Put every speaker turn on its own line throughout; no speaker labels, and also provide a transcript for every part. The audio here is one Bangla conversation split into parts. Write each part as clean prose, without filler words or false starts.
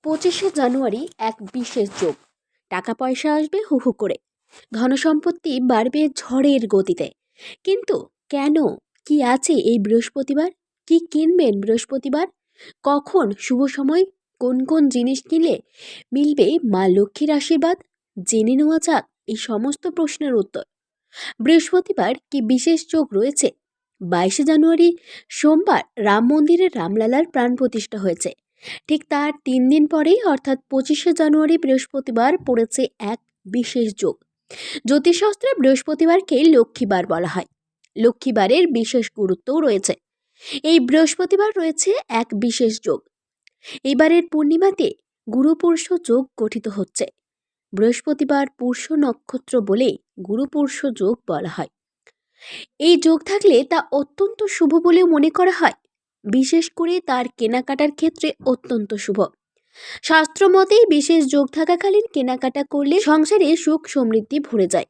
25শে জানুয়ারি এক বিশেষ যোগ। টাকা পয়সা আসবে হু হু করে, ধনসম্পত্তি বাড়বে ঝড়ের গতিতে। কিন্তু কেন, কি আছে এই বৃহস্পতিবার? কি কিনবেন বৃহস্পতিবার? কখন শুভ সময়? কোন কোন জিনিস কিনলে মিলবে মা লক্ষ্মীর আশীর্বাদ? জেনে নেওয়া যাক এই সমস্ত প্রশ্নের উত্তর। বৃহস্পতিবার কি বিশেষ যোগ রয়েছে? 22শে জানুয়ারি সোমবার রাম মন্দিরে রামলালার প্রাণ প্রতিষ্ঠা হয়েছে। ঠিক তার 3 দিন পরেই অর্থাৎ 25শে জানুয়ারি বৃহস্পতিবার পড়েছে এক বিশেষ যোগ। জ্যোতিষশাস্ত্রে বৃহস্পতিবারকে লক্ষ্মীবার বলা হয়। লক্ষ্মীবারের বিশেষ গুরুত্বও রয়েছে। এই বৃহস্পতিবার রয়েছে এক বিশেষ যোগ। এবারের পূর্ণিমাতে গুরুপুরষ যোগ গঠিত হচ্ছে। বৃহস্পতিবার পুষ্য নক্ষত্র বলে গুরুপুরষ যোগ বলা হয়। এই যোগ থাকলে তা অত্যন্ত শুভ বলে মনে করা হয়। বিশেষ করে তার কেনাকাটার ক্ষেত্রে অত্যন্ত শুভ। শাস্ত্র মতেই বিশেষ যোগ থাকাকালীন কেনাকাটা করলে সংসারে সুখ সমৃদ্ধি ভরে যায়।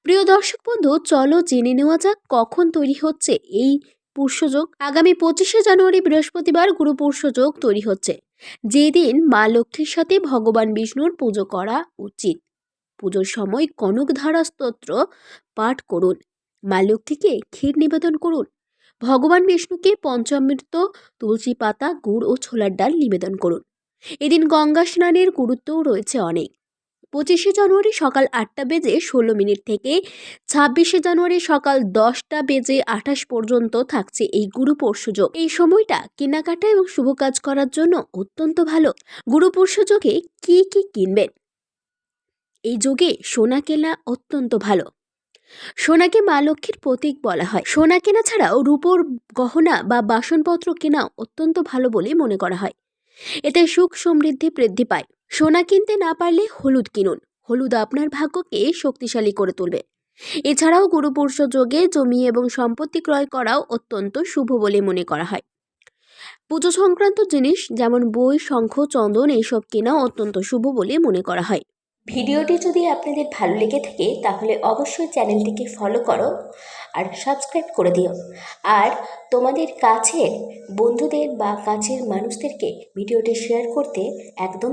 প্রিয় দর্শক বন্ধু, চলো জেনে নেওয়া যাক কখন তৈরি হচ্ছে এই পুষ্যযোগ। আগামী 25শে জানুয়ারি বৃহস্পতিবার গুরুপুরষযোগ তৈরি হচ্ছে, যেদিন মা লক্ষ্মীর সাথে ভগবান বিষ্ণুর পুজো করা উচিত। পুজোর সময় কনকধারা স্তোত্র পাঠ করুন, মা লক্ষ্মীকে ক্ষীর নিবেদন করুন, ভগবান বিষ্ণুকে পঞ্চামৃত, তুলসী পাতা, গুড় ও ছোলার ডাল নিবেদন করুন। এদিন গঙ্গা স্নানের গুরুত্বও রয়েছে অনেক। 25শে জানুয়ারি সকাল 8টা বেজে 16 মিনিট থেকে 26শে জানুয়ারি সকাল 10টা বেজে 28 পর্যন্ত থাকছে এই গুরুপুরষযোগ। এই সময়টা কেনাকাটা এবং শুভ কাজ করার জন্য অত্যন্ত ভালো। গুরুপুরষযোগে কি কি কিনবেন? এই যোগে সোনা কেনা অত্যন্ত ভালো। সোনাকে মা লক্ষ্মীর প্রতীক বলা হয়। সোনা কেনা ছাড়াও রূপোর গহনা বা বাসনপত্র কেনাও অত্যন্ত ভালো বলে মনে করা হয়। এতে সুখ সমৃদ্ধি বৃদ্ধি পায়। সোনা কিনতে না পারলে হলুদ কিনুন। হলুদ আপনার ভাগ্যকে শক্তিশালী করে তুলবে। এছাড়াও গুরুপুরষ যোগে জমি এবং সম্পত্তি ক্রয় করাও অত্যন্ত শুভ বলে মনে করা হয়। পুজো সংক্রান্ত জিনিস যেমন বই, শঙ্খ, চন্দন এইসব কেনাও অত্যন্ত শুভ বলে মনে করা হয়। ভিডিওটি যদি আপনাদের ভালো লেগে থাকে তাহলে অবশ্যই চ্যানেলটিকে ফলো করো আর সাবস্ক্রাইব করে দিও। আর তোমাদের কাছের বন্ধুদের বা কাছের মানুষদেরকে ভিডিওটি শেয়ার করতে একদম